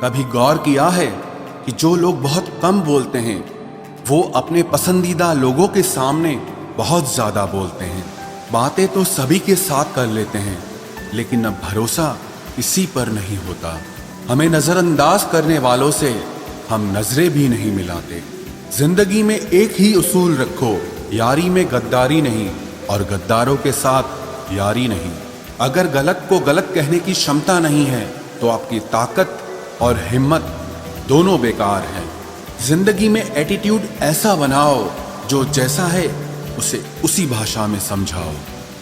कभी गौर किया है कि जो लोग बहुत कम बोलते हैं वो अपने पसंदीदा लोगों के सामने बहुत ज़्यादा बोलते हैं। बातें तो सभी के साथ कर लेते हैं, लेकिन अब भरोसा किसी पर नहीं होता। हमें नज़रअंदाज करने वालों से हम नजरें भी नहीं मिलाते। जिंदगी में एक ही उसूल रखो, यारी में गद्दारी नहीं और गद्दारों के साथ यारी नहीं। अगर गलत को गलत कहने की क्षमता नहीं है तो आपकी ताकत और हिम्मत दोनों बेकार है। जिंदगी में एटीट्यूड ऐसा बनाओ जो जैसा है उसे उसी भाषा में समझाओ।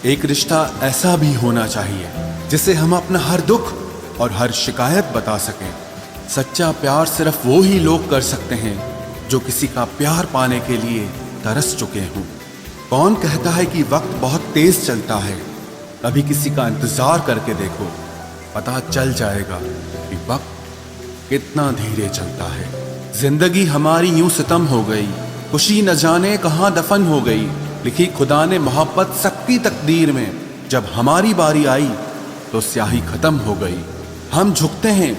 एक रिश्ता ऐसा भी होना चाहिए जिसे हम अपना हर दुख और हर शिकायत बता सकें। सच्चा प्यार सिर्फ वो ही लोग कर सकते हैं जो किसी का प्यार पाने के लिए तरस चुके हों। कौन कहता है कि वक्त बहुत तेज चलता है? कभी किसी का इंतजार करके देखो, पता चल जाएगा कि वक्त कितना धीरे चलता है। जिंदगी हमारी यूं सितम हो गई, खुशी न जाने कहां दफन हो गई। लिखी खुदा ने मोहब्बत सबकी तकदीर में, जब हमारी बारी आई तो स्याही खत्म हो गई। हम झुकते हैं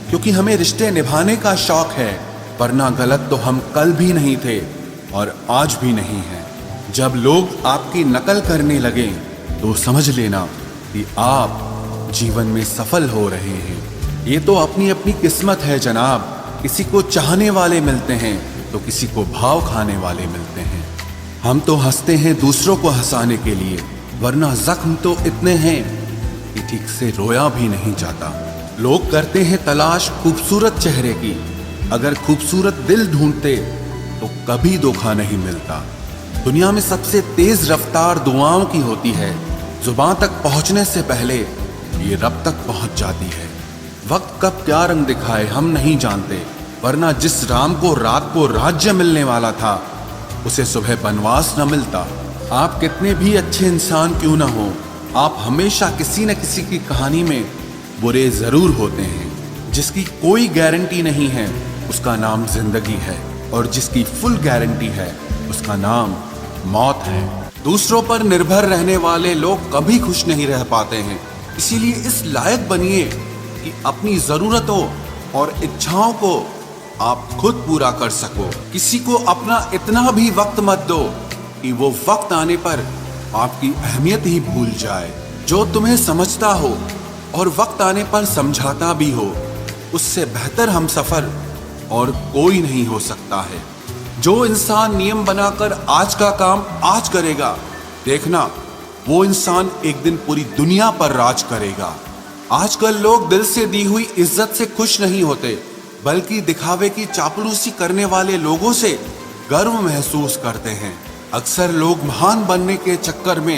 क्योंकि हमें रिश्ते निभाने का शौक है, वरना गलत तो हम कल भी नहीं थे और आज भी नहीं हैं। जब लोग आपकी नकल करने लगे तो समझ लेना कि आप जीवन में सफल हो रहे हैं। ये तो अपनी अपनी किस्मत है जनाब। किसी को चाहने वाले मिलते हैं तो किसी को भाव खाने वाले मिलते हैं। हम तो हंसते हैं दूसरों को हंसाने के लिए, वरना जख्म तो इतने हैं कि ठीक से रोया भी नहीं जाता। लोग करते हैं तलाश खूबसूरत चेहरे की, अगर खूबसूरत दिल ढूंढते तो कभी धोखा नहीं मिलता। दुनिया में सबसे तेज रफ्तार दुआओं की होती है। जुबान तक पहुंचने से पहले ये रब तक पहुंच जाती है। वक्त कब क्या रंग दिखाए हम नहीं जानते, वरना जिस राम को रात को राज्य मिलने वाला था उसे सुबह बनवास न मिलता। आप कितने भी अच्छे इंसान क्यों ना हो, आप हमेशा किसी न किसी की कहानी में बुरे जरूर होते हैं। जिसकी कोई गारंटी नहीं है उसका नाम जिंदगी है, और जिसकी फुल गारंटी है उसका नाम मौत है। दूसरों पर निर्भर रहने वाले लोग कभी खुश नहीं रह पाते हैं। इसीलिए इस लायक बनिए कि अपनी जरूरतों और इच्छाओं को आप खुद पूरा कर सको। किसी को अपना इतना भी वक्त मत दो कि वो वक्त आने पर आपकी अहमियत ही भूल जाए। जो तुम्हें समझता हो और वक्त आने पर समझाता भी हो, उससे बेहतर हम सफर और कोई नहीं हो सकता है। जो इंसान नियम बनाकर आज का काम आज करेगा, देखना वो इंसान एक दिन पूरी दुनिया पर राज करेगा। आजकल लोग दिल से दी हुई इज्जत से खुश नहीं होते, बल्कि दिखावे की चापलूसी करने वाले लोगों से गर्व महसूस करते हैं। अक्सर लोग महान बनने के चक्कर में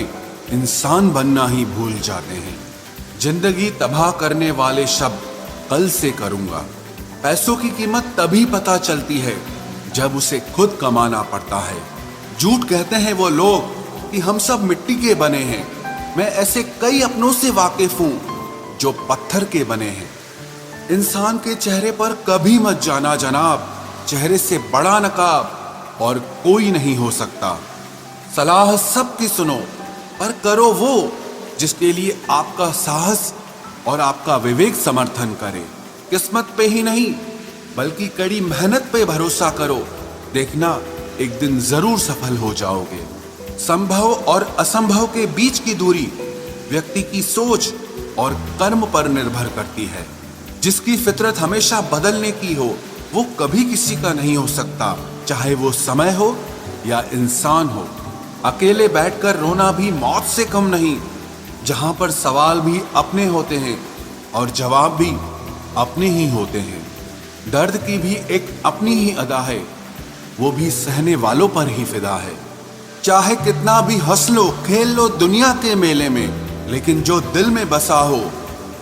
इंसान बनना ही भूल जाते हैं। जिंदगी तबाह करने वाले शब्द कल से करूंगा। पैसों की कीमत तभी पता चलती है जब उसे खुद कमाना पड़ता है। झूठ कहते हैं वो लोग कि हम सब मिट्टी के बने हैं। मैं ऐसे कई अपनों से वाकिफ हूं जो पत्थर के बने हैं। इंसान के चेहरे पर कभी मत जाना जनाब, चेहरे से बड़ा नकाब और कोई नहीं हो सकता। सलाह सबकी सुनो, पर करो वो जिसके लिए आपका साहस और आपका विवेक समर्थन करे। किस्मत पे ही नहीं बल्कि कड़ी मेहनत पे भरोसा करो, देखना एक दिन जरूर सफल हो जाओगे। संभव और असंभव के बीच की दूरी व्यक्ति की सोच और कर्म पर निर्भर करती है। जिसकी फितरत हमेशा बदलने की हो वो कभी किसी का नहीं हो सकता, चाहे वो समय हो या इंसान हो। अकेले बैठकर रोना भी मौत से कम नहीं, जहां पर सवाल भी अपने होते हैं और जवाब भी अपने ही होते हैं। दर्द की भी एक अपनी ही अदा है, वो भी सहने वालों पर ही फिदा है। चाहे कितना भी हंस लो खेल लो दुनिया के मेले में, लेकिन जो दिल में बसा हो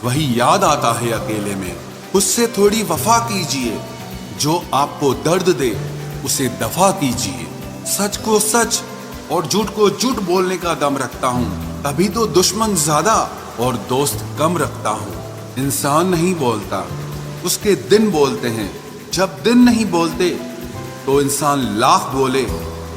वही याद आता है अकेले में। उससे थोड़ी वफा कीजिए, जो आपको दर्द दे उसे दफा कीजिए। सच को सच और झूठ को झूठ बोलने का दम रखता हूँ, तभी तो दुश्मन ज्यादा और दोस्त कम रखता हूँ। इंसान नहीं बोलता, उसके दिन बोलते हैं। जब दिन नहीं बोलते तो इंसान लाख बोले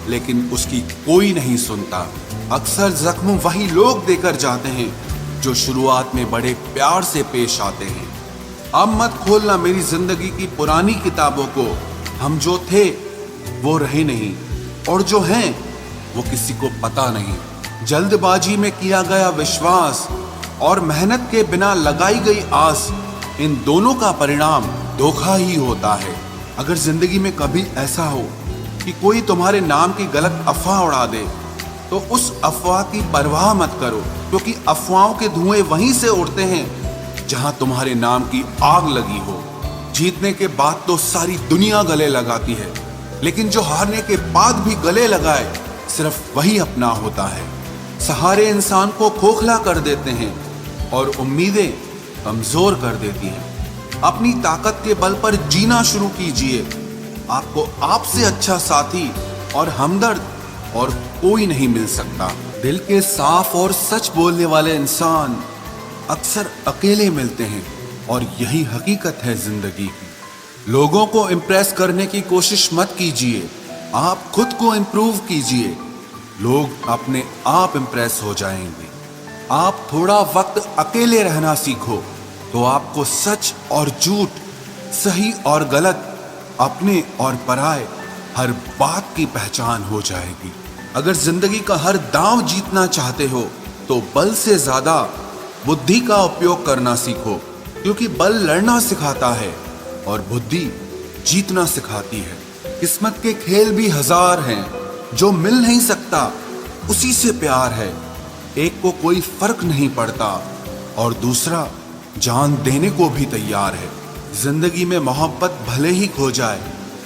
लेकिन उसकी कोई नहीं सुनता। अक्सर जख्म वही लोग देकर जाते हैं जो शुरुआत में बड़े प्यार से पेश आते हैं। अब मत खोलना मेरी जिंदगी की पुरानी किताबों को। हम जो थे वो रहे नहीं, और जो हैं वो किसी को पता नहीं। जल्दबाजी में किया गया विश्वास और मेहनत के बिना लगाई गई आस, इन दोनों का परिणाम धोखा ही होता है। अगर जिंदगी में कभी ऐसा हो कि कोई तुम्हारे नाम की गलत अफवाह उड़ा दे, तो उस अफवाह की परवाह मत करो, क्योंकि अफवाहों के धुएं वहीं से उड़ते हैं जहां तुम्हारे नाम की आग लगी हो। जीतने के बाद तो सारी दुनिया गले लगाती है, लेकिन जो हारने के बाद भी गले लगाए, सिर्फ वही अपना होता है। सहारे इंसान को खोखला कर देते हैं और उम्मीदें कमजोर कर देती हैं। अपनी ताकत के बल पर जीना शुरू कीजिए। आपको आपसे अच्छा साथी और हमदर्द और कोई नहीं मिल सकता। दिल के साफ और सच बोलने वाले इंसान अक्सर अकेले मिलते हैं, और यही हकीकत है जिंदगी की। लोगों को इम्प्रेस करने की कोशिश मत कीजिए, आप खुद को इम्प्रूव कीजिए। लोग अपने आप इम्प्रेस हो जाएंगे। आप थोड़ा वक्त अकेले रहना सीखो, तो आपको सच और झूठ, सही और गलत, अपने और पराये हर बात की पहचान हो जाएगी। अगर जिंदगी का हर दांव जीतना चाहते हो, तो बल से ज्यादा बुद्धि का उपयोग करना सीखो, क्योंकि बल लड़ना सिखाता है और बुद्धि जीतना सिखाती है। किस्मत के खेल भी हजार हैं, जो मिल नहीं सकता उसी से प्यार है। एक को कोई फर्क नहीं पड़ता और दूसरा जान देने को भी तैयार है। जिंदगी में मोहब्बत भले ही खो जाए,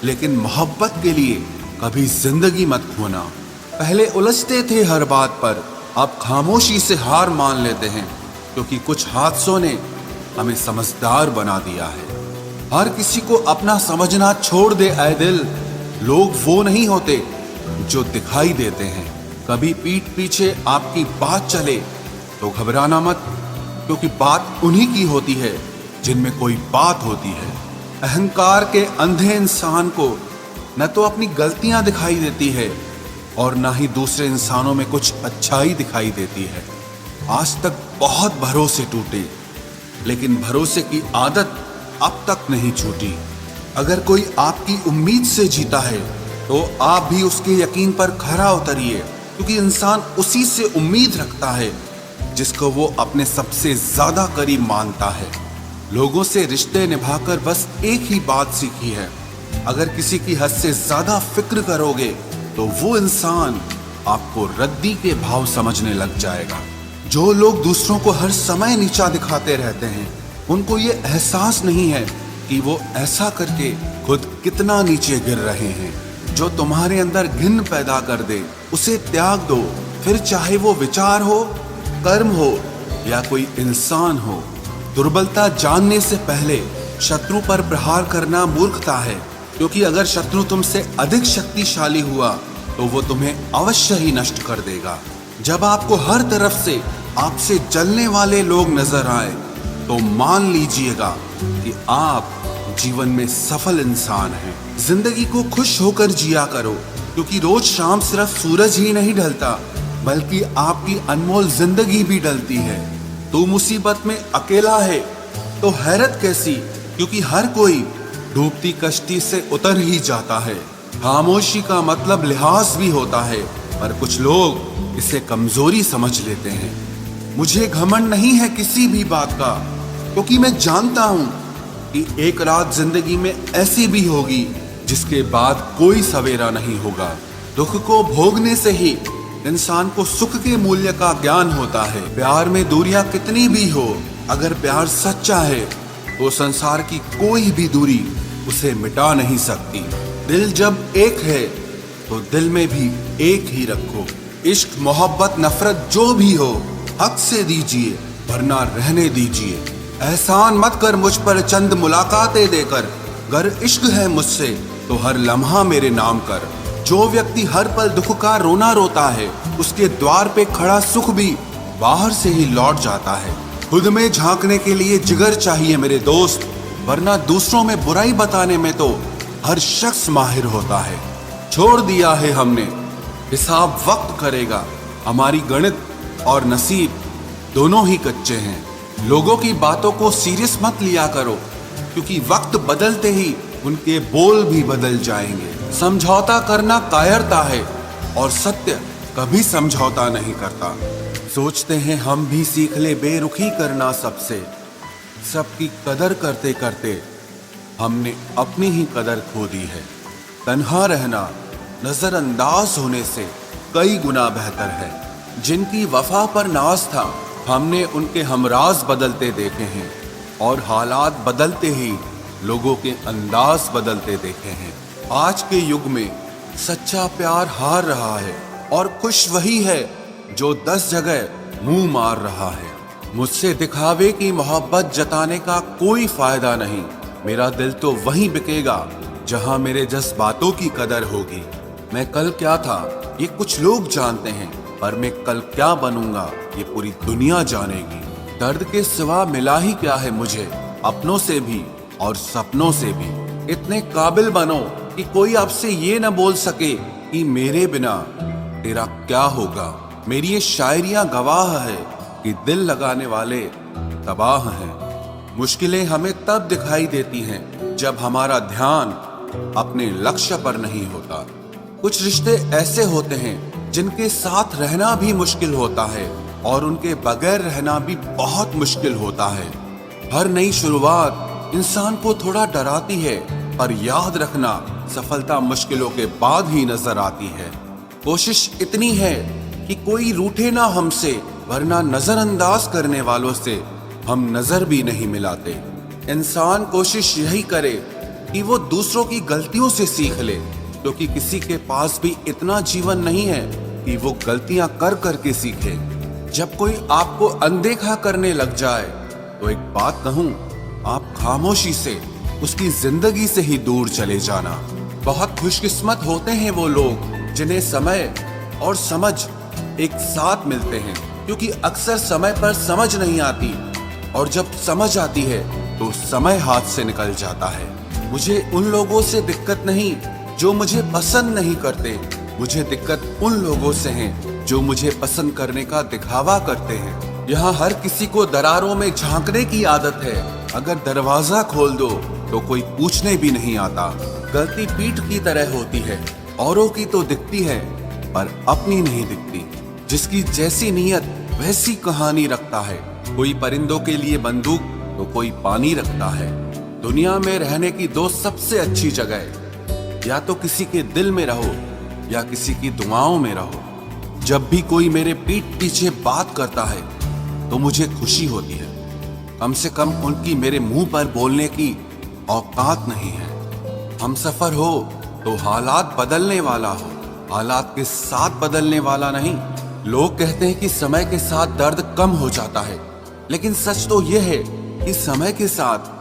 लेकिन मोहब्बत के लिए कभी जिंदगी मत खोना। पहले उलझते थे हर बात पर, अब खामोशी से हार मान लेते हैं, क्योंकि कुछ हादसों ने हमें समझदार बना दिया है। हर किसी को अपना समझना छोड़ दे ऐ दिल। लोग वो नहीं होते जो दिखाई देते हैं। कभी पीठ पीछे आपकी बात चले तो घबराना मत, क्योंकि बात उन्हीं की होती है जिनमें कोई बात होती है। अहंकार के अंधे इंसान को न तो अपनी गलतियां दिखाई देती है और न ही दूसरे इंसानों में कुछ अच्छाई दिखाई देती है। आज तक बहुत भरोसे टूटे, लेकिन भरोसे की आदत अब तक नहीं छूटी। अगर कोई आपकी उम्मीद से जीता है, तो आप भी उसके यकीन पर खरा उतरिए, क्योंकि इंसान उसी से उम्मीद रखता है जिसको वो अपने सबसे ज्यादा करीब मानता है। लोगों से रिश्ते निभाकर बस एक ही बात सीखी है, अगर किसी की हद से ज्यादा फिक्र करोगे तो वो इंसान आपको रद्दी के भाव समझने लग जाएगा। जो लोग दूसरों को हर समय नीचा दिखाते रहते हैं, उनको ये एहसास नहीं है कि वो ऐसा करके खुद कितना नीचे गिर रहे हैं। जो तुम्हारे अंदर घिन पैदा कर दे, उसे त्याग दो, फिर चाहे वो विचार हो, कर्म हो या कोई इंसान हो। दुर्बलता जानने से पहले शत्रु पर प्रहार करना मूर्खता है, क्योंकि अगर शत्रु तुमसे अधिक शक्तिशाली हुआ तो वो तुम्हें अवश्य ही नष्ट कर देगा। जब आपको हर तरफ से आपसे जलने वाले लोग नजर आए, तो मान लीजिएगा कि आप जीवन में सफल इंसान हैं। जिंदगी को खुश होकर जिया करो, क्योंकि रोज शाम सिर्फ सूरज ही नहीं ढलता, बल्कि आपकी अनमोल जिंदगी भी ढलती है। तू मुसीबत में अकेला है तो हैरत कैसी, क्योंकि हर कोई डूबती कश्ती से उतर ही जाता है। खामोशी का मतलब लिहाज भी होता है, पर कुछ लोग इसे कमजोरी समझ लेते हैं। मुझे घमंड नहीं है किसी भी बात का, क्योंकि मैं जानता हूं कि एक रात जिंदगी में ऐसी भी होगी जिसके बाद कोई सवेरा नहीं होगा। दुख को भोगने से ही इंसान को सुख के मूल्य का ज्ञान होता है। प्यार में दूरियां कितनी भी हो, अगर प्यार सच्चा है तो संसार की कोई भी दूरी उसे मिटा नहीं सकती। दिल जब एक है तो दिल में भी एक ही रखो। इश्क मोहब्बत नफरत जो भी हो, हक से दीजिए वरना रहने दीजिए। एहसान मत कर मुझ पर चंद मुलाकातें देकर, अगर इश्क है मुझसे तो हर लम्हा मेरे नाम कर। जो व्यक्ति हर पल दुख का रोना रोता है, उसके द्वार पे खड़ा सुख भी बाहर से ही लौट जाता है। खुद में झांकने के लिए जिगर चाहिए मेरे दोस्त, वरना दूसरों में बुराई बताने में तो हर शख्स माहिर होता है। छोड़ दिया है हमने, हिसाब वक्त करेगा। हमारी गणित और नसीब दोनों ही कच्चे हैं। लोगों की बातों को सीरियस मत लिया करो, क्योंकि वक्त बदलते ही उनके बोल भी बदल जाएंगे। समझौता करना कायरता है और सत्य कभी समझौता नहीं करता। सोचते हैं हम भी सीख ले बेरुखी करना सबसे। सबकी कदर करते करते हमने अपनी ही कदर खो दी है। तन्हा रहना नजरअंदाज होने से कई गुना बेहतर है। जिनकी वफा पर नाज था हमने उनके हमराज बदलते देखे हैं और हालात बदलते ही लोगों के अंदाज बदलते देखे हैं। आज के युग में सच्चा प्यार हार रहा है और खुश वही है जो 10 जगह मुंह मार रहा है। मुझसे दिखावे की मोहब्बत जताने का कोई फायदा नहीं। मेरा दिल तो वहीं बिकेगा जहां मेरे जज्बातों की कदर होगी। मैं कल क्या था ये कुछ लोग जानते हैं, पर मैं कल क्या बनूंगा ये पूरी दुनिया जानेगी। दर्द के सिवा मिला ही क्या है मुझे, अपनों से भी और सपनों से भी। इतने काबिल बनो कि कोई आपसे ये न बोल सके कि मेरे बिना तेरा क्या होगा। मेरी ये शायरियां गवाह है कि दिल लगाने वाले तबाह हैं। मुश्किलें हमें तब दिखाई देती हैं जब हमारा ध्यान अपने लक्ष्य पर नहीं होता। कुछ रिश्ते ऐसे होते हैं जिनके साथ रहना भी मुश्किल होता है और उनके बगैर रहना भी बहुत मुश्किल होता है। हर नई शुरुआत इंसान को थोड़ा डराती है, पर याद रखना सफलता मुश्किलों के बाद ही नजर आती है। कोशिश इतनी है कि कोई रूठे ना हमसे, वरना नजरअंदाज करने वालों से हम नजर भी नहीं मिलाते। इंसान कोशिश यही करे कि वो दूसरों की गलतियों से सीख ले, क्योंकि किसी के पास भी इतना जीवन नहीं है कि वो गलतियां कर करके सीखे। जब कोई आपको अनदेखा करने लग जाए तो एक बात कहूं, आप खामोशी से उसकी जिंदगी से ही दूर चले जाना। बहुत खुशकिस्मत होते हैं वो लोग जिन्हें समय और समझ एक साथ मिलते हैं, क्योंकि अक्सर समय पर समझ नहीं आती और जब समझ आती है तो समय हाथ से निकल जाता है। मुझे उन लोगों से दिक्कत नहीं जो मुझे पसंद नहीं करते, मुझे दिक्कत उन लोगों से है जो मुझे पसंद करने का दिखावा करते हैं। यहाँ हर किसी को दरारों में झांकने की आदत है। अगर दरवाजा खोल दो तो कोई पूछने भी नहीं आता। गलती पीठ की तरह होती है, औरों की तो दिखती है पर अपनी नहीं दिखती। जिसकी जैसी नीयत वैसी कहानी रखता है। कोई परिंदों के लिए बंदूक तो कोई पानी रखता है। दुनिया में रहने की दो सबसे अच्छी जगह, या तो किसी के दिल में रहो या किसी की दुआओं में रहो। जब भी कोई मेरे पीठ पीछे बात करता है तो मुझे खुशी होती है। कम से कम उनकी मेरे मुंह पर बोलने की औकात नहीं है। हम सफर हो तो हालात बदलने वाला हो, हालात के साथ बदलने वाला नहीं। लोग कहते हैं कि समय के साथ दर्द कम हो जाता है, लेकिन सच तो यह है कि समय के साथ